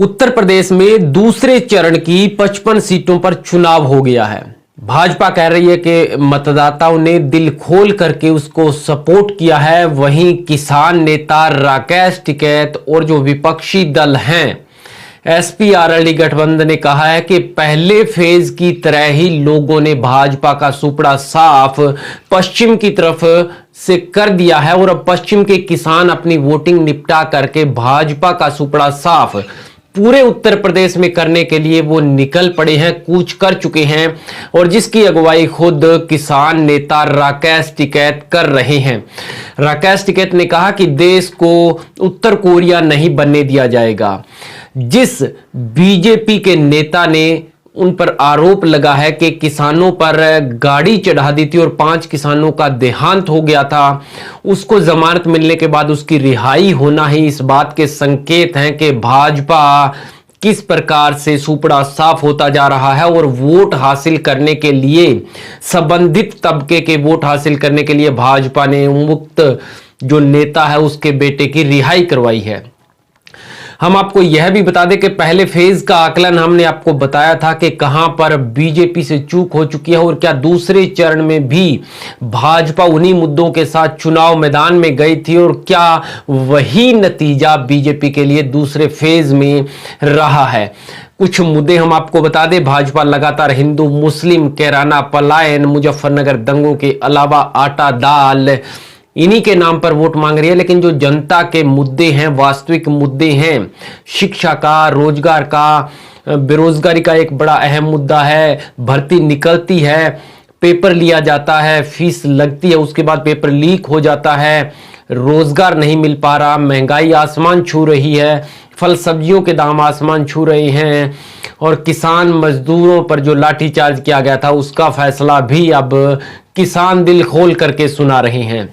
उत्तर प्रदेश में दूसरे चरण की 55 सीटों पर चुनाव हो गया है। भाजपा कह रही है कि मतदाताओं ने दिल खोल करके उसको सपोर्ट किया है। वहीं किसान नेता राकेश टिकैत और जो विपक्षी दल हैं एसपी आरएलडी गठबंधन ने कहा है कि पहले फेज की तरह ही लोगों ने भाजपा का सुपड़ा साफ पश्चिम की तरफ से कर दिया है और अब पश्चिम के किसान अपनी वोटिंग निपटा करके भाजपा का सुपड़ा साफ पूरे उत्तर प्रदेश में करने के लिए वो निकल पड़े हैं, कूच कर चुके हैं और जिसकी अगुवाई खुद किसान नेता राकेश टिकैत कर रहे हैं। राकेश टिकैत ने कहा कि देश को उत्तर कोरिया नहीं बनने दिया जाएगा। जिस बीजेपी के नेता ने उन पर आरोप लगा है कि किसानों पर गाड़ी चढ़ा दी थी और 5 किसानों का देहांत हो गया था, उसको जमानत मिलने के बाद उसकी रिहाई होना ही इस बात के संकेत हैं कि भाजपा किस प्रकार से सुपड़ा साफ होता जा रहा है और वोट हासिल करने के लिए, संबंधित तबके के वोट हासिल करने के लिए भाजपा ने मुक्त जो नेता है उसके बेटे की रिहाई करवाई है। हम आपको यह भी बता दें कि पहले फेज का आकलन हमने आपको बताया था कि कहां पर बीजेपी से चूक हो चुकी है और क्या दूसरे चरण में भी भाजपा उन्हीं मुद्दों के साथ चुनाव मैदान में गई थी और क्या वही नतीजा बीजेपी के लिए दूसरे फेज में रहा है। कुछ मुद्दे हम आपको बता दें। भाजपा लगातार हिंदू मुस्लिम, कैराना पलायन, मुजफ्फरनगर दंगों के अलावा आटा दाल इन्हीं के नाम पर वोट मांग रही है, लेकिन जो जनता के मुद्दे हैं, वास्तविक मुद्दे हैं, शिक्षा का, रोजगार का, बेरोजगारी का एक बड़ा अहम मुद्दा है। भर्ती निकलती है, पेपर लिया जाता है, फीस लगती है, उसके बाद पेपर लीक हो जाता है, रोजगार नहीं मिल पा रहा, महंगाई आसमान छू रही है, फल सब्जियों के दाम आसमान छू रहे हैं और किसान मजदूरों पर जो लाठीचार्ज किया गया था उसका फैसला भी अब किसान दिल खोल करके सुना रहे हैं।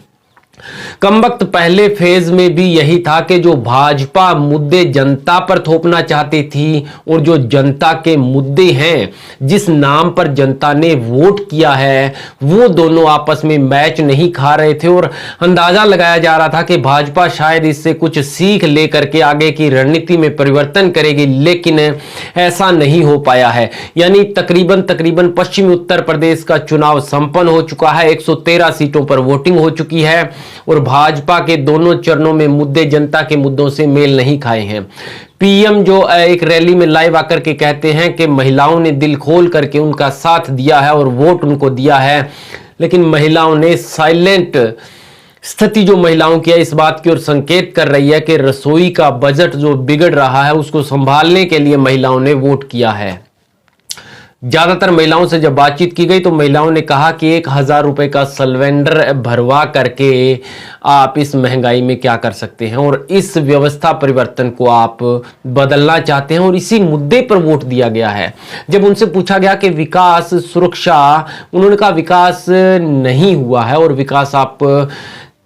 कमबख्त पहले फेज में भी यही था कि जो भाजपा मुद्दे जनता पर थोपना चाहती थी और जो जनता के मुद्दे हैं, जिस नाम पर जनता ने वोट किया है, वो दोनों आपस में मैच नहीं खा रहे थे और अंदाजा लगाया जा रहा था कि भाजपा शायद इससे कुछ सीख लेकर के आगे की रणनीति में परिवर्तन करेगी, लेकिन ऐसा नहीं हो पाया है। यानी तकरीबन पश्चिमी उत्तर प्रदेश का चुनाव संपन्न हो चुका है। 113 सीटों पर वोटिंग हो चुकी है और भाजपा के दोनों चरणों में मुद्दे जनता के मुद्दों से मेल नहीं खाए हैं। पीएम जो एक रैली में लाइव आकर के कहते हैं कि महिलाओं ने दिल खोल करके उनका साथ दिया है और वोट उनको दिया है, लेकिन महिलाओं ने साइलेंट स्थिति जो महिलाओं की है इस बात की ओर संकेत कर रही है कि रसोई का बजट जो बिगड़ रहा है उसको संभालने के लिए महिलाओं ने वोट किया है। ज्यादातर महिलाओं से जब बातचीत की गई तो महिलाओं ने कहा कि 1000 रुपए का सिलेंडर भरवा करके आप इस महंगाई में क्या कर सकते हैं और इस व्यवस्था परिवर्तन को आप बदलना चाहते हैं और इसी मुद्दे पर वोट दिया गया है। जब उनसे पूछा गया कि विकास, सुरक्षा, उन्होंने कहा विकास नहीं हुआ है और विकास आप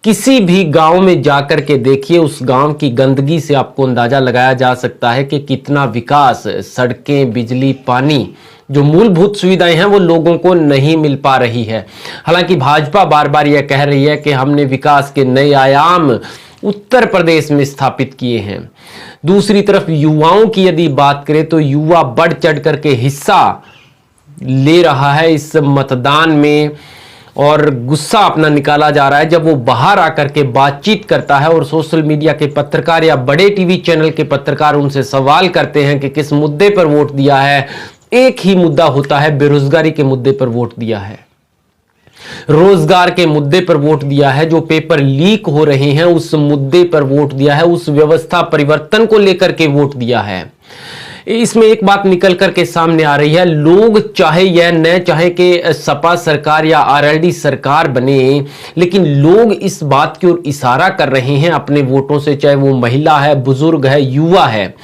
किसी भी गांव में जाकर के देखिए, उस गांव की गंदगी से आपको अंदाजा लगाया जा सकता है कि कितना विकास, सड़कें, बिजली, पानी, जो मूलभूत सुविधाएं हैं वो लोगों को नहीं मिल पा रही है। हालांकि भाजपा बार बार यह कह रही है कि हमने विकास के नए आयाम उत्तर प्रदेश में स्थापित किए हैं। दूसरी तरफ युवाओं की यदि बात करें तो युवा बढ़ चढ़ करके हिस्सा ले रहा है इस मतदान में और गुस्सा अपना निकाला जा रहा है जब वो बाहर आकर के बातचीत करता है और सोशल मीडिया के पत्रकार या बड़े टीवी चैनल के पत्रकार उनसे सवाल करते हैं कि किस मुद्दे पर वोट दिया है। एक ही मुद्दा होता है, बेरोजगारी के मुद्दे पर वोट दिया है, रोजगार के मुद्दे पर वोट दिया है, जो पेपर लीक हो रहे हैं उस मुद्दे पर वोट दिया है, उस व्यवस्था परिवर्तन को लेकर के वोट दिया है। इसमें एक बात निकल करके सामने आ रही है, लोग चाहे यह न चाहे कि सपा सरकार या आरएलडी सरकार बने, लेकिन लोग इस बात की ओर इशारा कर रहे हैं अपने वोटों से, चाहे वो महिला है, बुजुर्ग है, युवा है,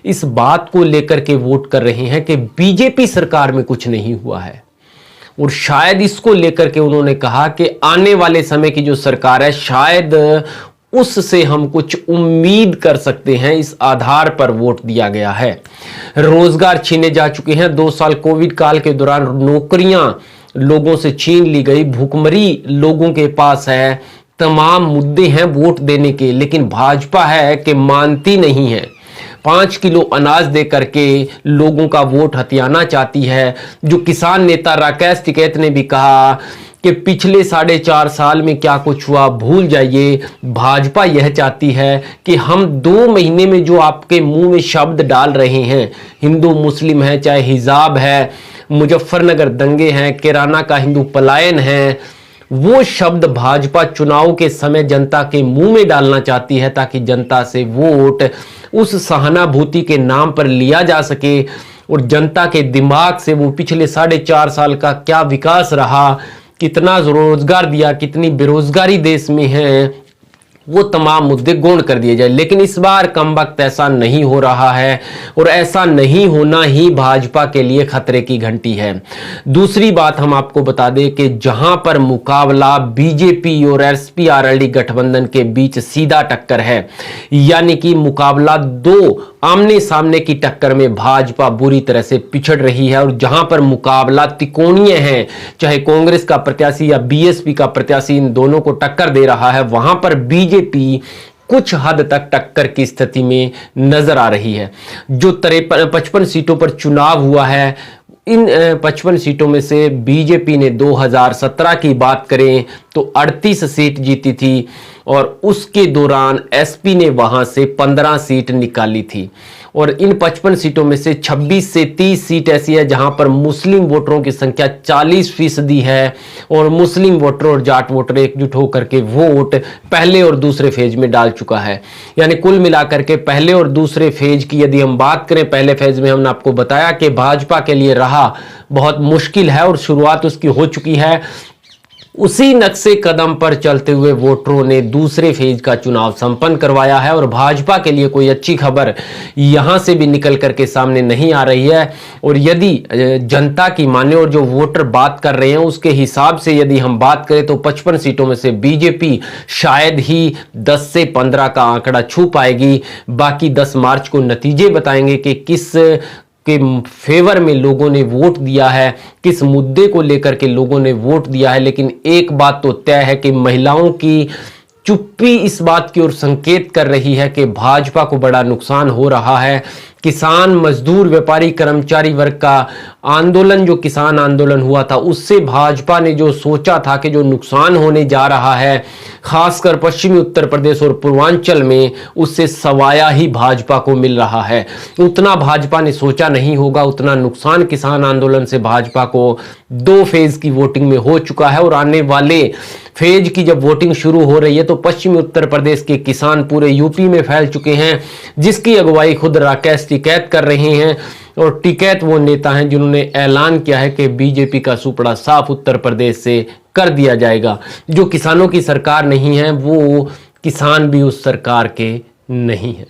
इस बात को लेकर के वोट कर रहे हैं कि बीजेपी सरकार में कुछ नहीं हुआ है और शायद इसको लेकर के उन्होंने कहा कि आने वाले समय की जो सरकार है शायद उससे हम कुछ उम्मीद कर सकते हैं, इस आधार पर वोट दिया गया है। रोजगार छीने जा चुके हैं। 2 साल कोविड काल के दौरान नौकरियां लोगों से छीन ली गई, भूखमरी लोगों के पास है, तमाम मुद्दे हैं वोट देने के, लेकिन भाजपा है कि मानती नहीं है। 5 किलो अनाज दे करके लोगों का वोट हथियाना चाहती है। जो किसान नेता राकेश टिकैत ने भी कहा कि पिछले 4.5 साल में क्या कुछ हुआ भूल जाइए। भाजपा यह चाहती है कि हम 2 महीने में जो आपके मुंह में शब्द डाल रहे हैं, हिंदू मुस्लिम है, चाहे हिजाब है, मुजफ्फरनगर दंगे हैं, किराना का हिंदू पलायन है, वो शब्द भाजपा चुनाव के समय जनता के मुंह में डालना चाहती है ताकि जनता से वोट उस सहानुभूति के नाम पर लिया जा सके और जनता के दिमाग से वो पिछले 4.5 साल का क्या विकास रहा, कितना रोजगार दिया, कितनी बेरोजगारी देश में है, वो तमाम मुद्दे गौण कर दिए जाए। लेकिन इस बार कमबख्त ऐसा नहीं हो रहा है और ऐसा नहीं होना ही भाजपा के लिए खतरे की घंटी है। दूसरी बात हम आपको बता दें कि जहां पर मुकाबला बीजेपी और एसपी आरएलडी गठबंधन के बीच सीधा टक्कर है, यानी कि मुकाबला 2 आमने सामने की टक्कर में भाजपा बुरी तरह से पिछड़ रही है और जहां पर मुकाबला त्रिकोणीय है, चाहे कांग्रेस का प्रत्याशी या बीएसपी का प्रत्याशी इन दोनों को टक्कर दे रहा है, वहां पर बीजेपी कुछ हद तक टक्कर की स्थिति में नजर आ रही है। जो 55 सीटों पर चुनाव हुआ है, इन 55 सीटों में से बीजेपी ने 2017 की बात करें तो 38 सीट जीती थी और उसके दौरान एसपी ने वहां से 15 सीट निकाली थी। और इन 55 सीटों में से 26 से 30 सीट ऐसी है जहां पर मुस्लिम वोटरों की संख्या 40% है और मुस्लिम वोटर और जाट वोटर एकजुट होकर के वोट पहले और दूसरे फेज में डाल चुका है। यानी कुल मिलाकर के पहले और दूसरे फेज की यदि हम बात करें, पहले फेज में हमने आपको बताया कि भाजपा के लिए रहा बहुत मुश्किल है और शुरुआत उसकी हो चुकी है। उसी नक्शे कदम पर चलते हुए वोटरों ने दूसरे फेज का चुनाव संपन्न करवाया है और भाजपा के लिए कोई अच्छी खबर यहां से भी निकल करके सामने नहीं आ रही है। और यदि जनता की माने और जो वोटर बात कर रहे हैं उसके हिसाब से यदि हम बात करें तो 55 सीटों में से बीजेपी शायद ही 10 से 15 का आंकड़ा छू पाएगी। बाकी 10 मार्च को नतीजे बताएंगे कि किस के फेवर में लोगों ने वोट दिया है, किस मुद्दे को लेकर के लोगों ने वोट दिया है। लेकिन एक बात तो तय है कि महिलाओं की चुप्पी इस बात की ओर संकेत कर रही है कि भाजपा को बड़ा नुकसान हो रहा है। किसान, मजदूर, व्यापारी, कर्मचारी वर्ग का आंदोलन, जो किसान आंदोलन हुआ था, उससे भाजपा ने जो सोचा था कि जो नुकसान होने जा रहा है खासकर पश्चिमी उत्तर प्रदेश और पूर्वांचल में, उससे सवाया ही भाजपा को मिल रहा है। उतना भाजपा ने सोचा नहीं होगा, उतना नुकसान किसान आंदोलन से भाजपा को 2 फेज की वोटिंग में हो चुका है। और आने वाले फेज की जब वोटिंग शुरू हो रही है तो पश्चिमी उत्तर प्रदेश के किसान पूरे यूपी में फैल चुके हैं, जिसकी अगुवाई खुद राकेश टिकैत कर रहे हैं। और टिकैत वो नेता हैं जिन्होंने ऐलान किया है कि बीजेपी का सुपड़ा साफ उत्तर प्रदेश से कर दिया जाएगा। जो किसानों की सरकार नहीं है वो किसान भी उस सरकार के नहीं है।